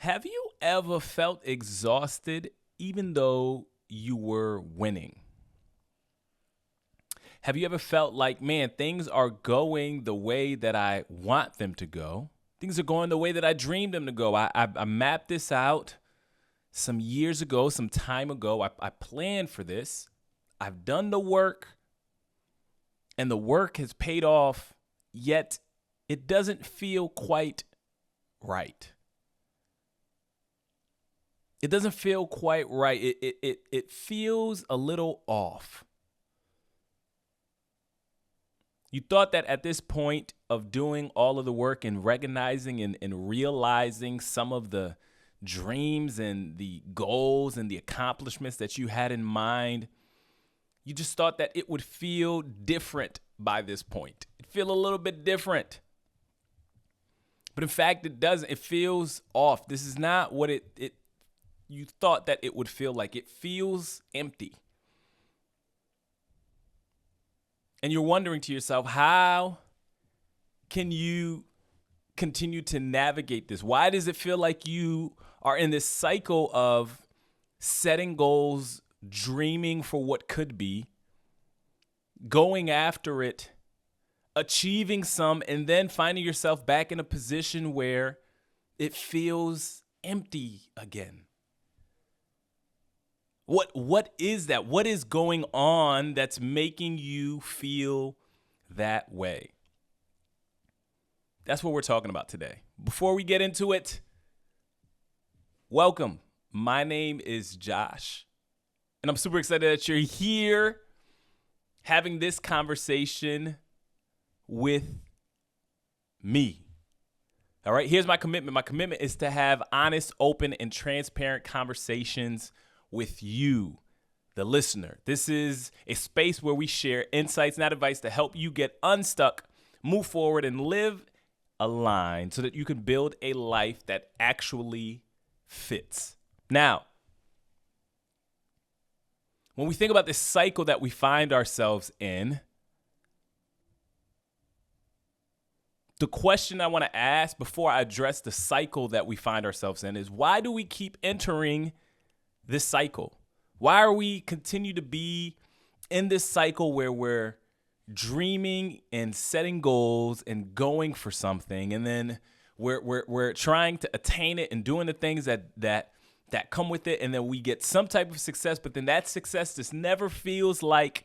Have you ever felt exhausted even though you were winning? Have you ever felt like, man, things are going the way that I want them to go? Things are going the way that I dreamed them to go. I mapped this out some years ago, some time ago. I planned for this. I've done the work, and the work has paid off, yet it doesn't feel quite right. It doesn't feel quite right. It feels a little off. You thought that at this point of doing all of the work and recognizing and realizing some of the dreams and the goals and the accomplishments that you had in mind, you just thought that it would feel different by this point. It'd feel a little bit different. But in fact, it doesn't. It feels off. This is not what you thought that it would feel like. It feels empty. And you're wondering to yourself, how can you continue to navigate this? Why does it feel like you are in this cycle of setting goals, dreaming for what could be, going after it, achieving some, and then finding yourself back in a position where it feels empty again? What is that? What is going on that's making you feel that way? That's what we're talking about today. Before we get into it, welcome. My name is Josh, and I'm super excited that you're here having this conversation with me. All right, here's my commitment. My commitment is to have honest, open, and transparent conversations with you, the listener. This is a space where we share insights, not advice, to help you get unstuck, move forward, and live aligned so that you can build a life that actually fits. Now, when we think about this cycle that we find ourselves in, the question I want to ask before I address the cycle that we find ourselves in is, why do we keep entering this cycle? Why are we continue to be in this cycle where we're dreaming and setting goals and going for something, and then we're trying to attain it and doing the things that come with it, and then we get some type of success, but then that success just never feels like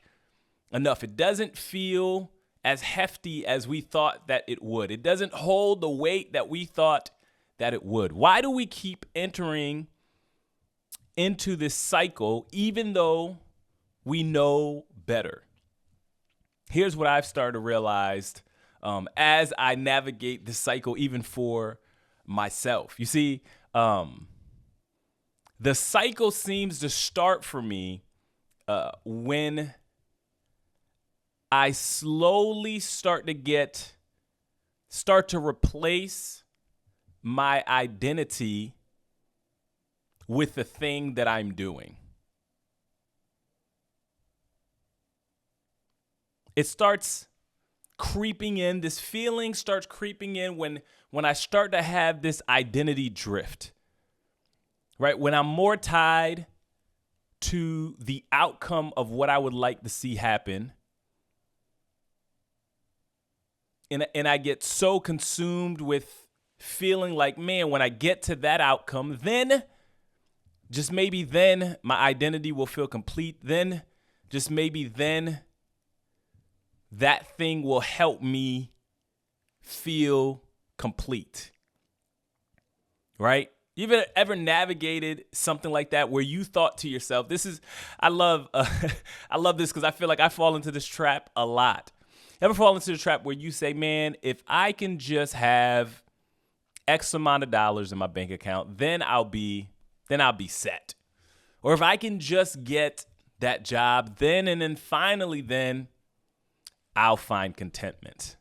enough. It doesn't feel as hefty as we thought that it would. It doesn't hold the weight that we thought that it would. Why do we keep entering into this cycle even though we know better? Here's what I've started to realize as I navigate this cycle, even for myself. You see, the cycle seems to start for me when I slowly start to replace my identity with the thing that I'm doing. It starts creeping in, this feeling starts creeping in when I start to have this identity drift, right? When I'm more tied to the outcome of what I would like to see happen, and I get so consumed with feeling like, man, when I get to that outcome, then just maybe then my identity will feel complete. Then just maybe then that thing will help me feel complete. Right? You've ever navigated something like that where you thought to yourself, I love this because I feel like I fall into this trap a lot. Ever fall into the trap where you say, man, if I can just have X amount of dollars in my bank account, then I'll be set. Or if I can just get that job, then finally I'll find contentment.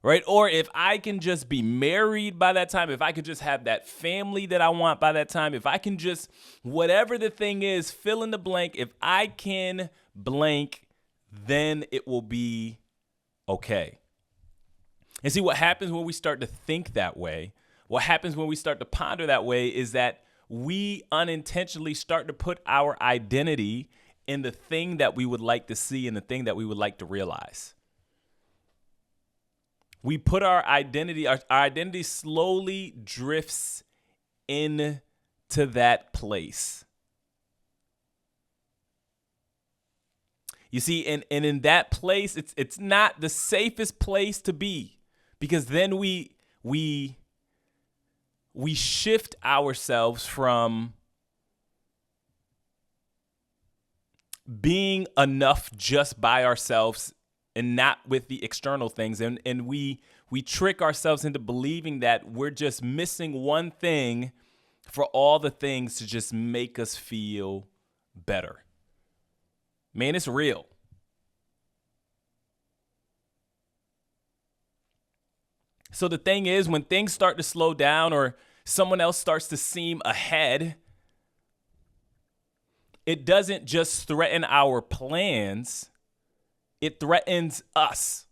Right? Or if I can just be married by that time, if I could just have that family that I want by that time, if I can just, whatever the thing is, fill in the blank, if I can blank, then it will be okay. And see, what happens when we start to think that way, what happens when we start to ponder that way is that we unintentionally start to put our identity in the thing that we would like to see and the thing that we would like to realize. We put our identity slowly drifts into that place. You see, and in that place, it's not the safest place to be, because then we shift ourselves from being enough just by ourselves and not with the external things. And we trick ourselves into believing that we're just missing one thing for all the things to just make us feel better. Man, it's real. So the thing is, when things start to slow down or someone else starts to seem ahead, it doesn't just threaten our plans, it threatens us.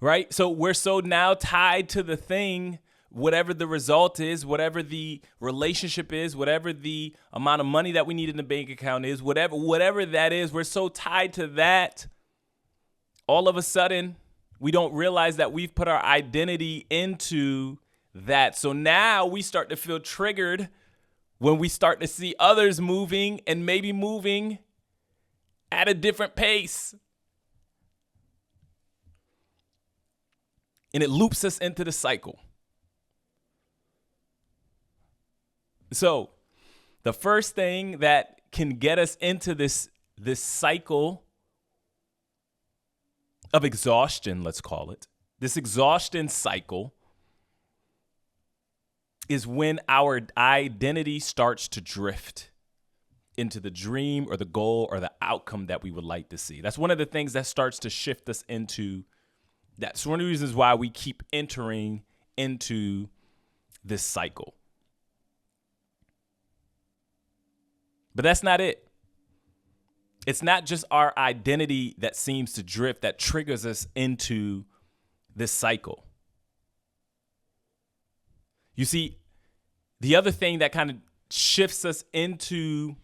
Right? So we're so now tied to the thing, whatever the result is, whatever the relationship is, whatever the amount of money that we need in the bank account is, whatever that is, we're so tied to that. All of a sudden, we don't realize that we've put our identity into that. So now we start to feel triggered when we start to see others moving and maybe moving at a different pace. And it loops us into the cycle. So the first thing that can get us into this cycle of exhaustion, let's call it, this exhaustion cycle, is when our identity starts to drift into the dream or the goal or the outcome that we would like to see. That's one of the things that starts to shift us into that. So one of the reasons why we keep entering into this cycle. But that's not it. It's not just our identity that seems to drift that triggers us into this cycle. You see, the other thing that kind of shifts us into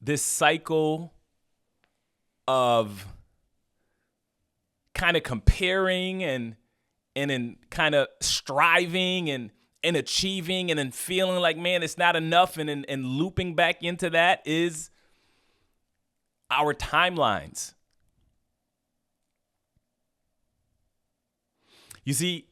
this cycle of kind of comparing and in kind of striving and achieving and then feeling like, man, it's not enough and looping back into that is our timelines. You see,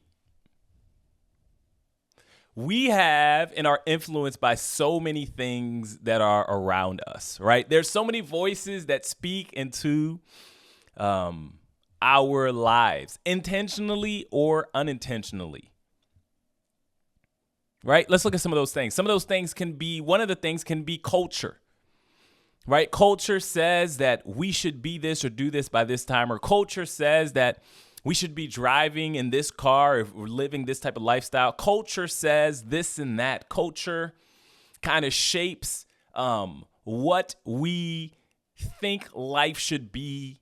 we have and are influenced by so many things that are around us, right? There's so many voices that speak into our lives, intentionally or unintentionally. Right? Let's look at some of those things. Some of those things can be, one of the things can be culture. Right? Culture says that we should be this or do this by this time, or culture says that we should be driving in this car if we're living this type of lifestyle. Culture says this and that. Culture kind of shapes what we think life should be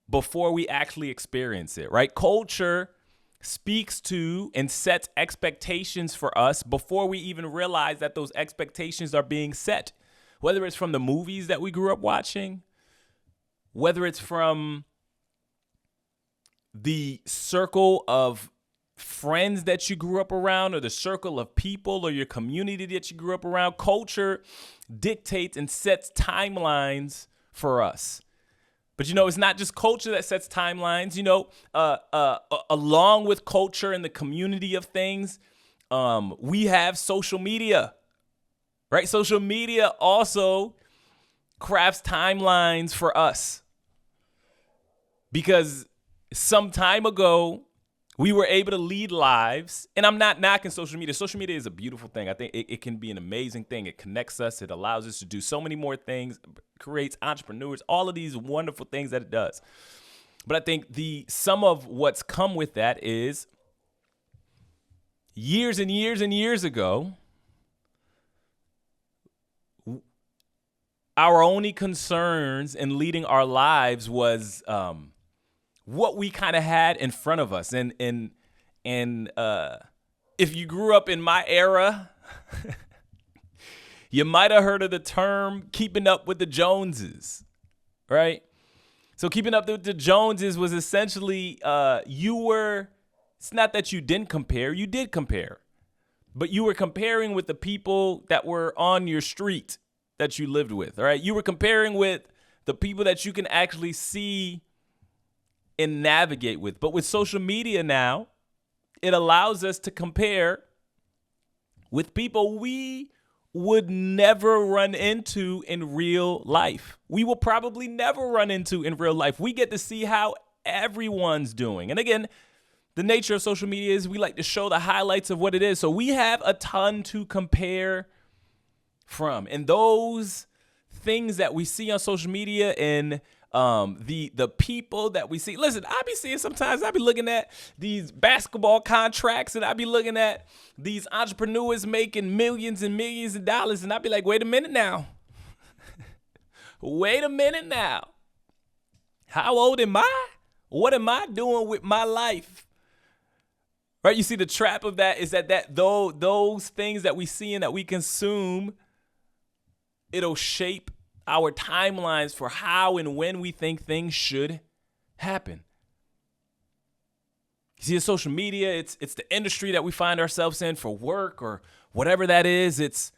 before we actually experience it, right? Culture speaks to and sets expectations for us before we even realize that those expectations are being set. Whether it's from the movies that we grew up watching, whether it's from the circle of friends that you grew up around, or the circle of people or your community that you grew up around, culture dictates and sets timelines for us. But, it's not just culture that sets timelines. Along with culture and the community of things, we have social media, right? Social media also crafts timelines for us. Because some time ago, we were able to lead lives, and I'm not knocking social media. Social media is a beautiful thing. I think it can be an amazing thing. It connects us. It allows us to do so many more things, creates entrepreneurs, all of these wonderful things that it does. But I think some of what's come with that is years and years and years ago, our only concerns in leading our lives was what we kind of had in front of us. And And if you grew up in my era, you might have heard of the term keeping up with the Joneses, right? So keeping up with the Joneses was essentially it's not that you didn't compare, you did compare. But you were comparing with the people that were on your street that you lived with, all right? You were comparing with the people that you can actually see and navigate with. But with social media now, it allows us to compare with people we would never run into in real life. We will probably never run into in real life. We get to see how everyone's doing. And again, the nature of social media is we like to show the highlights of what it is. So we have a ton to compare from. And those things that we see on social media and the people that we see. Listen, I be seeing sometimes, I be looking at these basketball contracts and I be looking at these entrepreneurs making millions and millions of dollars. And I be like, wait a minute now. Wait a minute now. How old am I? What am I doing with my life? Right? You see, the trap of that is that those things that we see and that we consume, it'll shape our timelines for how and when we think things should happen. You see, in social media, it's the industry that we find ourselves in for work or whatever that is. It's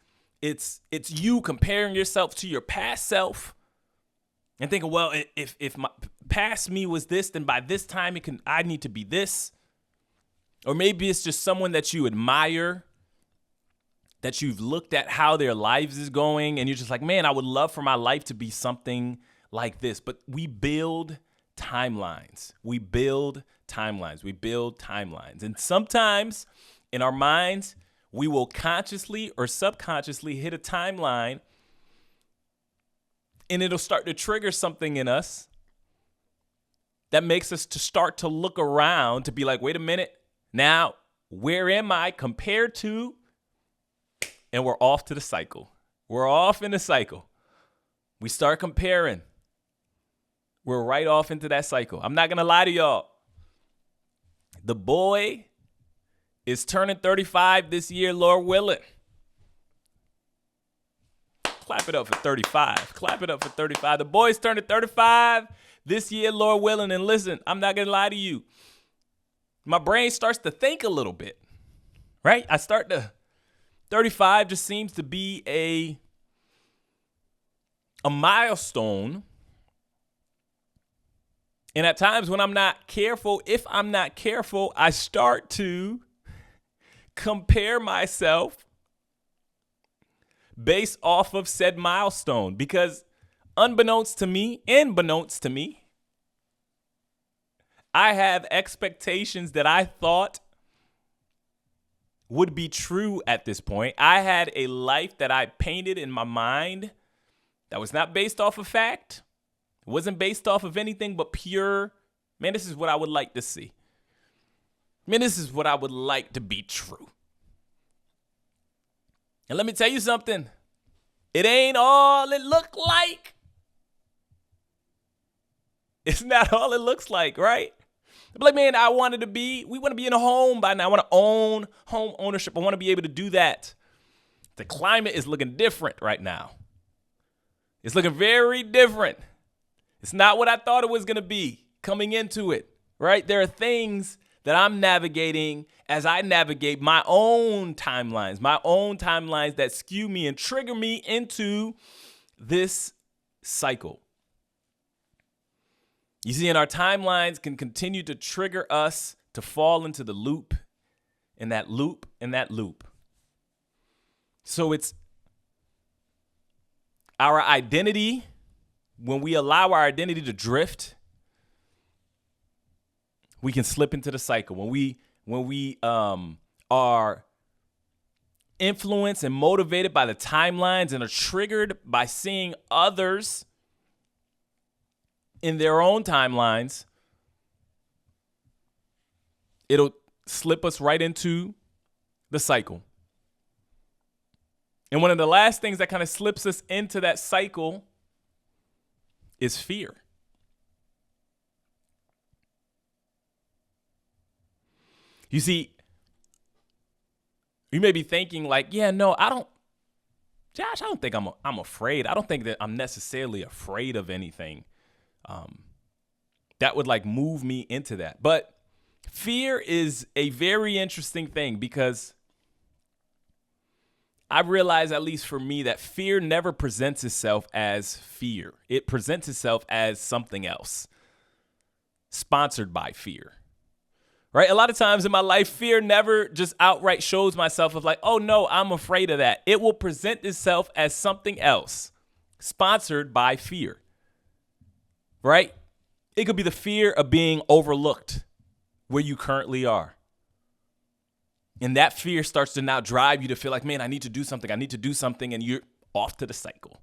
you comparing yourself to your past self and thinking, well, if my past me was this, then by this time I need to be this. Or maybe it's just someone that you admire, that you've looked at how their lives is going, and you're just like, man, I would love for my life to be something like this. But we build timelines. We build timelines. And sometimes in our minds, we will consciously or subconsciously hit a timeline, and it'll start to trigger something in us that makes us to start to look around to be like, wait a minute, now, where am I compared to? And we're off to the cycle. We're off in the cycle. We start comparing. We're right off into that cycle. I'm not going to lie to y'all. The boy is turning 35 this year, Lord willing. Clap it up for 35. Clap it up for 35. The boy's turning 35 this year, Lord willing. And listen, I'm not going to lie to you. My brain starts to think a little bit, right? 35 just seems to be a milestone. And at times when I'm not careful, I start to compare myself based off of said milestone. Because unbeknownst to me, I have expectations that I thought would be true at this point. I had a life that I painted in my mind that was not based off of fact. It wasn't based off of anything but pure, man, this is what I would like to see. Man, this is what I would like to be true. And let me tell you something. It ain't all it look like. It's not all it looks like, right? But like, man, we want to be in a home by now. I want to own home ownership. I want to be able to do that. The climate is looking different right now. It's looking very different. It's not what I thought it was going to be coming into it, right? There are things that I'm navigating as I navigate my own timelines that skew me and trigger me into this cycle. You see, and our timelines can continue to trigger us to fall into the loop, and that loop, and that loop. So it's our identity. When we allow our identity to drift, we can slip into the cycle. When we are influenced and motivated by the timelines and are triggered by seeing others in their own timelines, it'll slip us right into the cycle. And one of the last things that kind of slips us into that cycle is fear. You see, you may be thinking like, yeah, no, Josh, I don't think I'm afraid. I don't think that I'm necessarily afraid of anything that would like move me into that. But fear is a very interesting thing because I realize, at least for me, that fear never presents itself as fear. It presents itself as something else, sponsored by fear. Right? A lot of times in my life, fear never just outright shows myself of like, oh no, I'm afraid of that. It will present itself as something else, sponsored by fear. Right? It could be the fear of being overlooked where you currently are. And that fear starts to now drive you to feel like, man, I need to do something. And you're off to the cycle.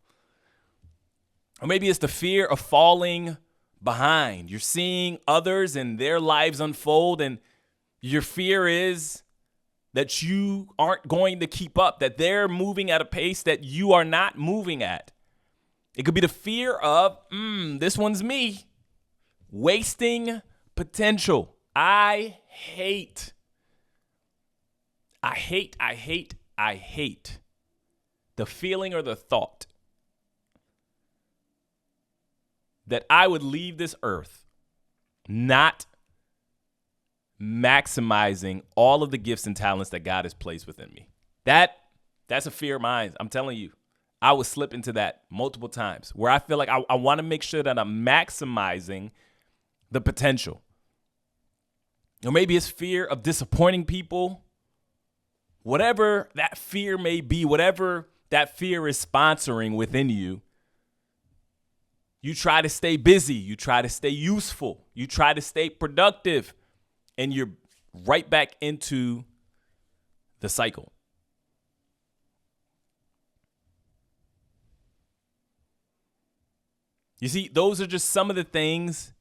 Or maybe it's the fear of falling behind. You're seeing others and their lives unfold, and your fear is that you aren't going to keep up, that they're moving at a pace that you are not moving at. It could be the fear of, this one's me, wasting potential. I hate the feeling or the thought that I would leave this earth not maximizing all of the gifts and talents that God has placed within me. That's a fear of mine. I'm telling you, I would slip into that multiple times where I feel like I want to make sure that I'm maximizing the potential. Or maybe it's fear of disappointing people. Whatever that fear may be, whatever that fear is sponsoring within you, you try to stay busy, you try to stay useful, you try to stay productive, and you're right back into the cycle. You see, those are just some of the things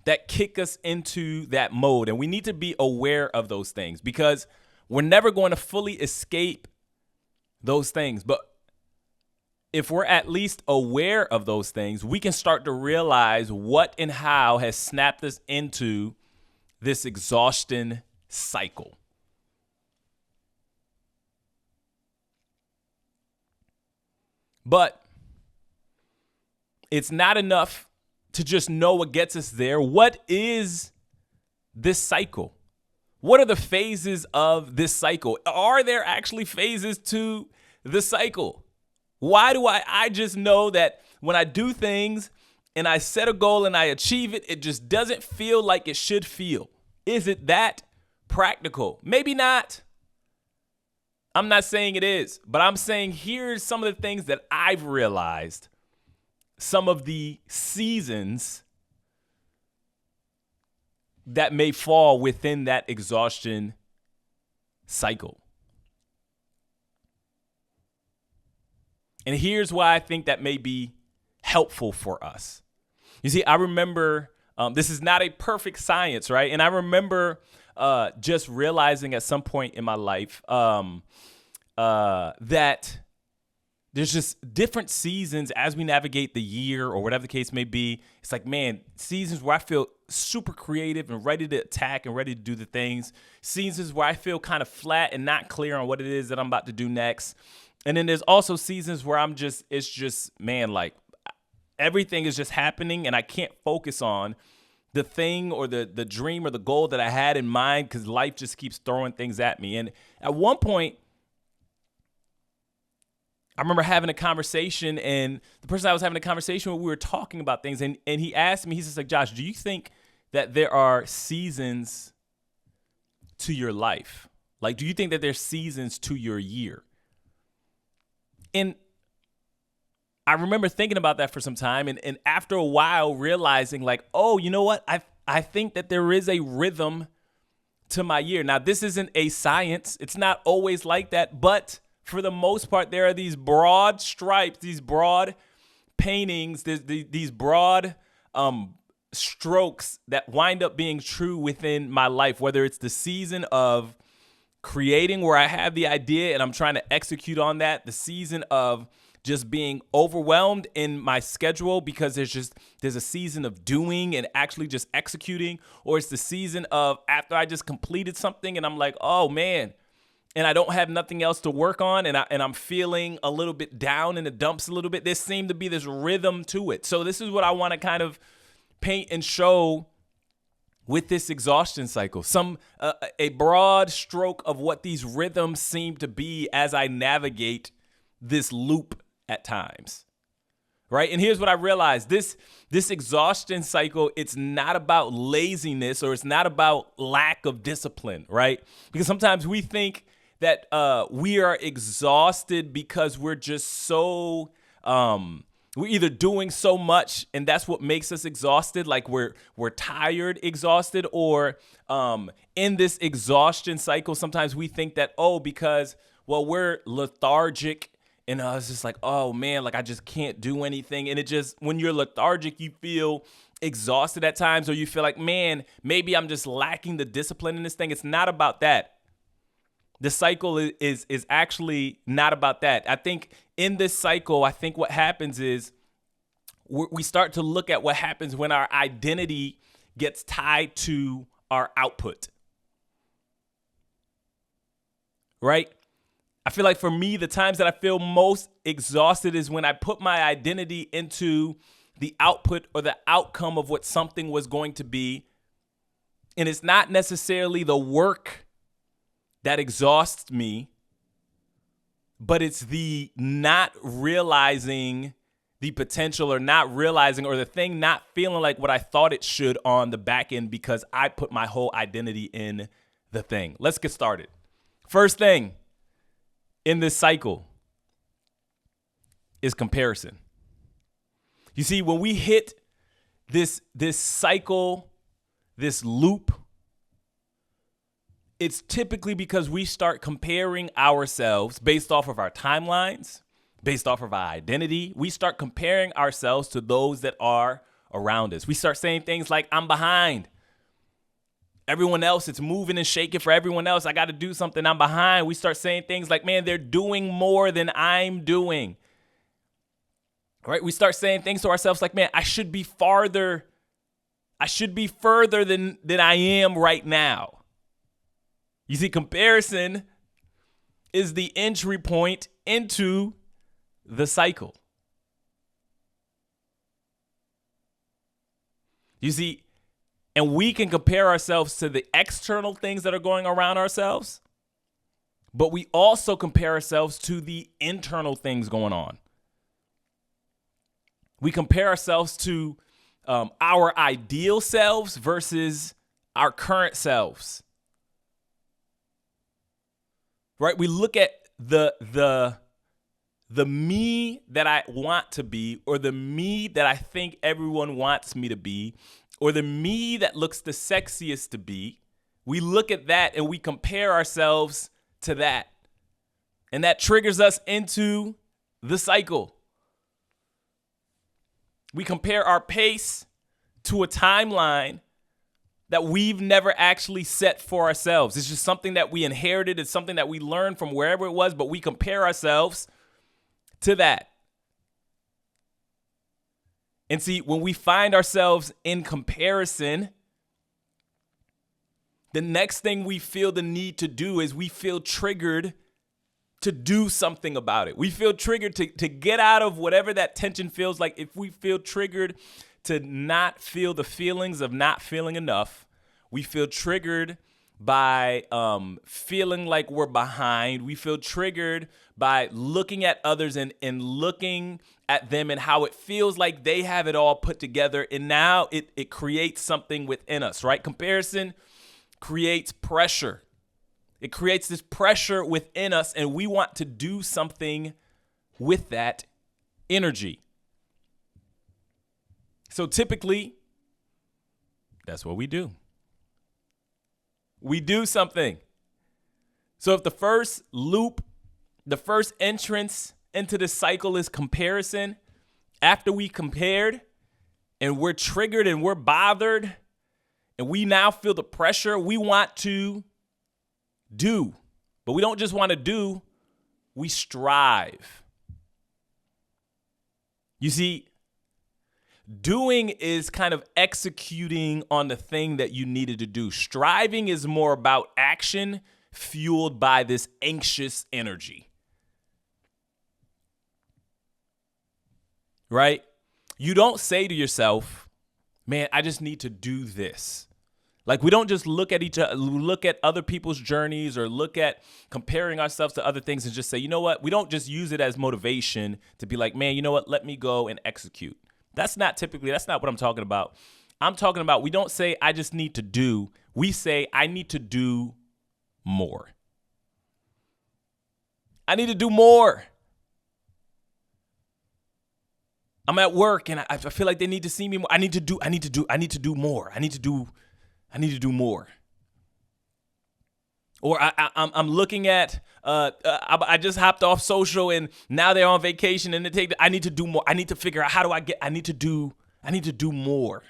that kick us into that mode, and we need to be aware of those things because we're never going to fully escape those things. But if we're at least aware of those things, we can start to realize what and how has snapped us into this exhaustion cycle. But it's not enough to just know what gets us there. What is this cycle? What are the phases of this cycle? Are there actually phases to the cycle? Why do I just know that when I do things and I set a goal and I achieve it, it just doesn't feel like it should feel? Is it that practical? Maybe not. I'm not saying it is, but I'm saying here's some of the things that I've realized, some of the seasons that may fall within that exhaustion cycle. And here's why I think that may be helpful for us. You see, I remember, this is not a perfect science, right? And I remember just realizing at some point in my life that there's just different seasons as we navigate the year or whatever the case may be. It's like, man, seasons where I feel super creative and ready to attack and ready to do the things. Seasons where I feel kind of flat and not clear on what it is that I'm about to do next. And then there's also seasons where it's just, man, like everything is just happening and I can't focus on the thing or the dream or the goal that I had in mind because life just keeps throwing things at me. And at one point, I remember having a conversation, and the person I was having a conversation with, we were talking about things, and he asked me, he's just like, Josh, do you think that there are seasons to your life? Like, do you think that there's seasons to your year? And I remember thinking about that for some time, and after a while realizing like, oh, you know what? I think that there is a rhythm to my year. Now, this isn't a science. It's not always like that, but for the most part, there are these broad stripes, these broad paintings, these broad strokes that wind up being true within my life, whether it's the season of creating where I have the idea and I'm trying to execute on that, the season of just being overwhelmed in my schedule because there's a season of doing and actually just executing, or it's the season of after I just completed something and I'm like, oh man, and I don't have nothing else to work on, and I'm feeling a little bit down in the dumps a little bit. There seemed to be this rhythm to it. So this is what I want to kind of paint and show with this exhaustion cycle. A broad stroke of what these rhythms seem to be as I navigate this loop at times. Right? And here's what I realized. This exhaustion cycle, it's not about laziness or it's not about lack of discipline, right? Because sometimes we think that we are exhausted because we're just so we're either doing so much and that's what makes us exhausted, like we're tired, exhausted, or in this exhaustion cycle, sometimes we think that, because we're lethargic and it's just like, oh man, like I just can't do anything. And it just, when you're lethargic, you feel exhausted at times, or you feel like, man, maybe I'm just lacking the discipline in this thing. It's not about that. The cycle is actually not about that. I think in this cycle, I think what happens is we start to look at what happens when our identity gets tied to our output. Right? I feel like for me, the times that I feel most exhausted is when I put my identity into the output or the outcome of what something was going to be. And it's not necessarily the work that exhausts me, but it's the not realizing the potential, or not realizing, or the thing not feeling like what I thought it should on the back end because I put my whole identity in the thing. Let's get started. First thing in this cycle is comparison. You see, when we hit this cycle, this loop, it's typically because we start comparing ourselves based off of our timelines, based off of our identity. We start comparing ourselves to those that are around us. We start saying things like, I'm behind. Everyone else, it's moving and shaking for everyone else. I got to do something. I'm behind. We start saying things like, man, they're doing more than I'm doing. Right? We start saying things to ourselves like, man, I should be further than I am right now. You see, comparison is the entry point into the cycle. You see, and we can compare ourselves to the external things that are going around ourselves, but we also compare ourselves to the internal things going on. We compare ourselves to our ideal selves versus our current selves. Right? We look at the me that I want to be, or the me that I think everyone wants me to be, or the me that looks the sexiest to be. We look at that and we compare ourselves to that. And that triggers us into the cycle. We compare our pace to a timeline that we've never actually set for ourselves. It's just something that we inherited. It's something that we learned from wherever it was, but we compare ourselves to that. And see, when we find ourselves in comparison, the next thing we feel the need to do is we feel triggered to do something about it. We feel triggered to get out of whatever that tension feels like. If we feel triggered to not feel the feelings of not feeling enough, we feel triggered by feeling like we're behind. We feel triggered by looking at others and looking at them and how it feels like they have it all put together. And now it creates something within us, right? Comparison creates pressure. It creates this pressure within us, and we want to do something with that energy. So typically, that's what we do. We do something. So if the first loop, the first entrance into the cycle is comparison, after we compared and we're triggered and we're bothered and we now feel the pressure, we want to do. But we don't just want to do, we strive. You see, doing is kind of executing on the thing that you needed to do. Striving is more about action fueled by this anxious energy. Right? You don't say to yourself, man, I just need to do this. Like, we don't just look at each other, look at other people's journeys or look at comparing ourselves to other things and just say, you know what? We don't just use it as motivation to be like, man, you know what? Let me go and execute. That's not what I'm talking about. I'm talking about, we don't say, I just need to do. We say, I need to do more. I need to do more. I'm at work and I feel like they need to see me more. I need to do more. I need to do more. Or I'm looking at, I just hopped off social and now they're on vacation and I need to do more. I need to figure out I need to do more.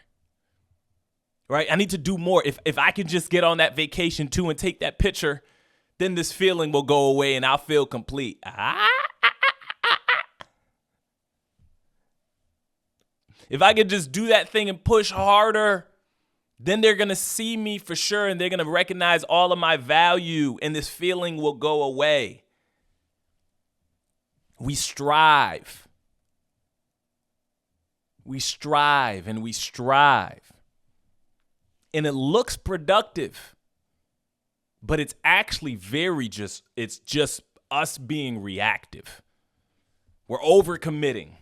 Right? I need to do more. If I can just get on that vacation too and take that picture, then this feeling will go away and I'll feel complete. If I could just do that thing and push harder, then they're going to see me for sure and they're going to recognize all of my value and this feeling will go away. We strive. We strive and we strive. And it looks productive, but it's actually it's just us being reactive. We're overcommitting.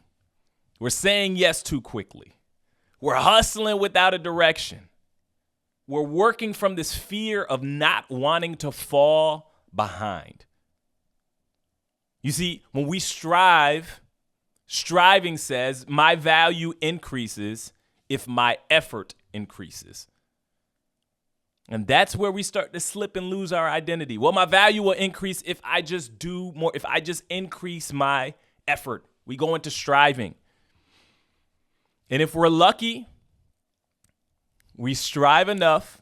We're saying yes too quickly. We're hustling without a direction. We're working from this fear of not wanting to fall behind. You see, when we strive, striving says my value increases if my effort increases. And that's where we start to slip and lose our identity. Well, my value will increase if I just do more, if I just increase my effort. We go into striving. And if we're lucky, we strive enough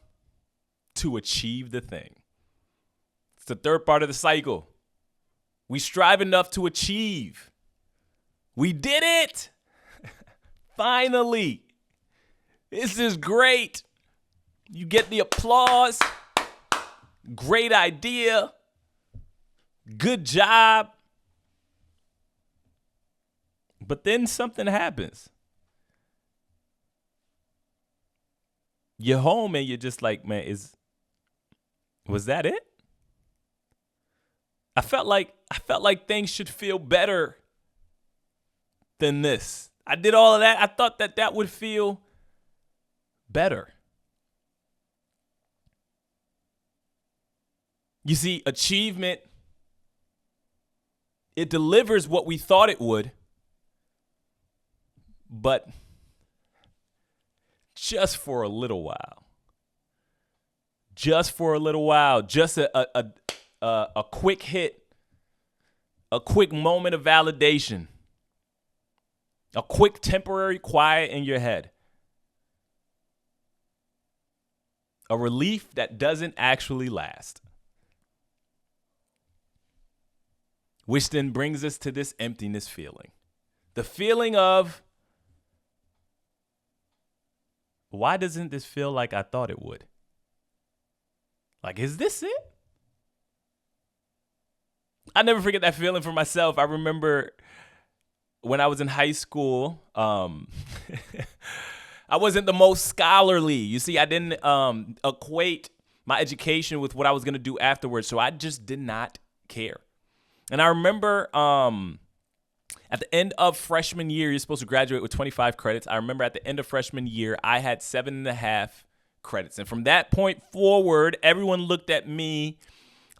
to achieve the thing. It's the third part of the cycle. We strive enough to achieve. We did it. Finally. This is great. You get the applause. Great idea. Good job. But then something happens. You're home and you're just like, man, was that it? I felt like things should feel better than this. I did all of that. I thought that would feel better. You see, achievement, it delivers what we thought it would, but just for a little while. Just for a little while. Just a quick hit. A quick moment of validation. A quick temporary quiet in your head. A relief that doesn't actually last. Which then brings us to this emptiness feeling. The feeling of, why doesn't this feel like I thought it would? Like, is this it? I never forget that feeling for myself. I remember when I was in high school, I wasn't the most scholarly. You see, I didn't equate my education with what I was going to do afterwards, so I just did not care. And I remember at the end of freshman year, you're supposed to graduate with 25 credits. I remember at the end of freshman year, I had 7.5 credits. And from that point forward, everyone looked at me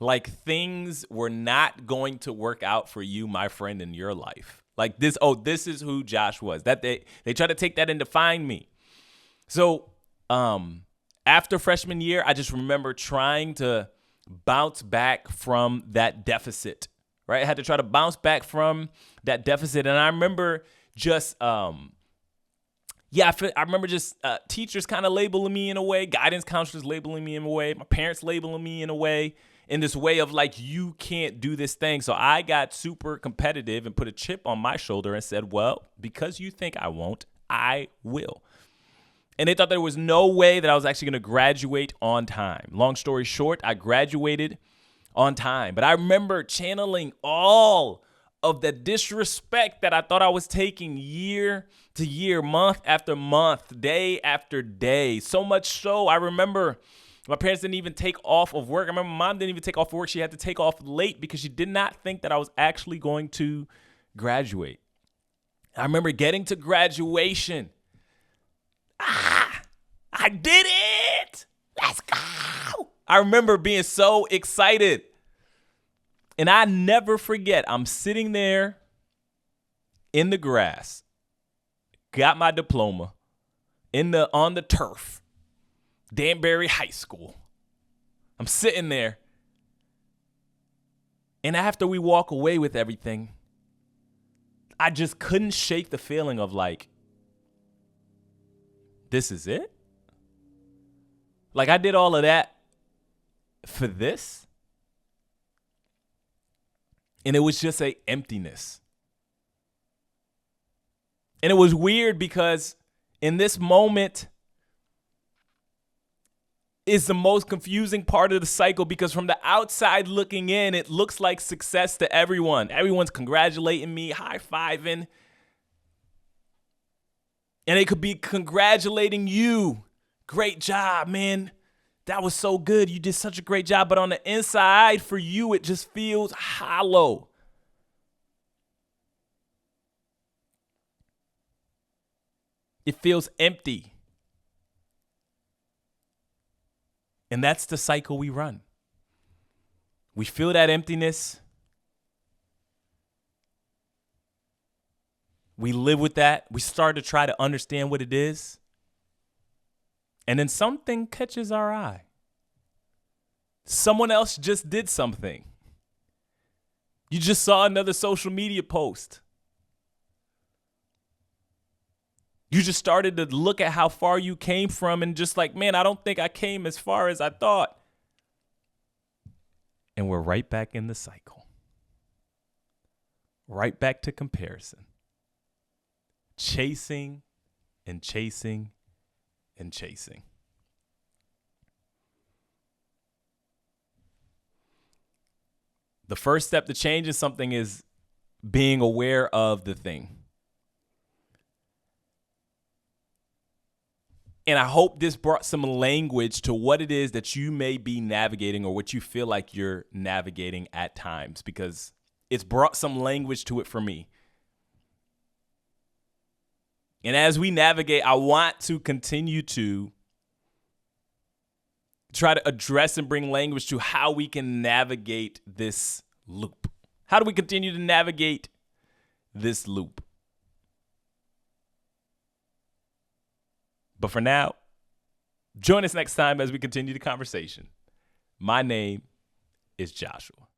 like things were not going to work out for you, my friend, in your life. Like this is who Josh was. That they tried to take that and define me. So after freshman year, I just remember trying to bounce back from that deficit. Right? I had to try to bounce back from that deficit. And I remember just, I remember just teachers kind of labeling me in a way, guidance counselors labeling me in a way, my parents labeling me in a way. in this way of like, you can't do this thing. So I got super competitive and put a chip on my shoulder and said, well, because you think I won't, I will. And they thought there was no way that I was actually going to graduate on time. Long story short, I graduated on time. But I remember channeling all of the disrespect that I thought I was taking year to year, month after month, day after day. So much so, I remember my parents didn't even take off of work. I remember my mom didn't even take off work. She had to take off late because she did not think that I was actually going to graduate. I remember getting to graduation. I did it. Let's go. I remember being so excited. And I never forget, I'm sitting there in the grass, got my diploma on the turf, Danbury High School. I'm sitting there. And after we walk away with everything, I just couldn't shake the feeling of like, this is it? Like, I did all of that for this? And it was just an emptiness. And it was weird because in this moment is the most confusing part of the cycle, because from the outside looking in, it looks like success to everyone. Everyone's congratulating me, high-fiving. And they could be congratulating you. Great job, man. That was so good. You did such a great job. But on the inside, for you, it just feels hollow. It feels empty. And that's the cycle we run. We feel that emptiness. We live with that. We start to try to understand what it is. And then something catches our eye. Someone else just did something. You just saw another social media post. You just started to look at how far you came from and just like, man, I don't think I came as far as I thought. And we're right back in the cycle. Right back to comparison. Chasing and chasing and chasing. The first step to changing something is being aware of the thing. And I hope this brought some language to what it is that you may be navigating or what you feel like you're navigating at times, because it's brought some language to it for me. And as we navigate, I want to continue to try to address and bring language to how we can navigate this loop. How do we continue to navigate this loop? But for now, join us next time as we continue the conversation. My name is Joshua.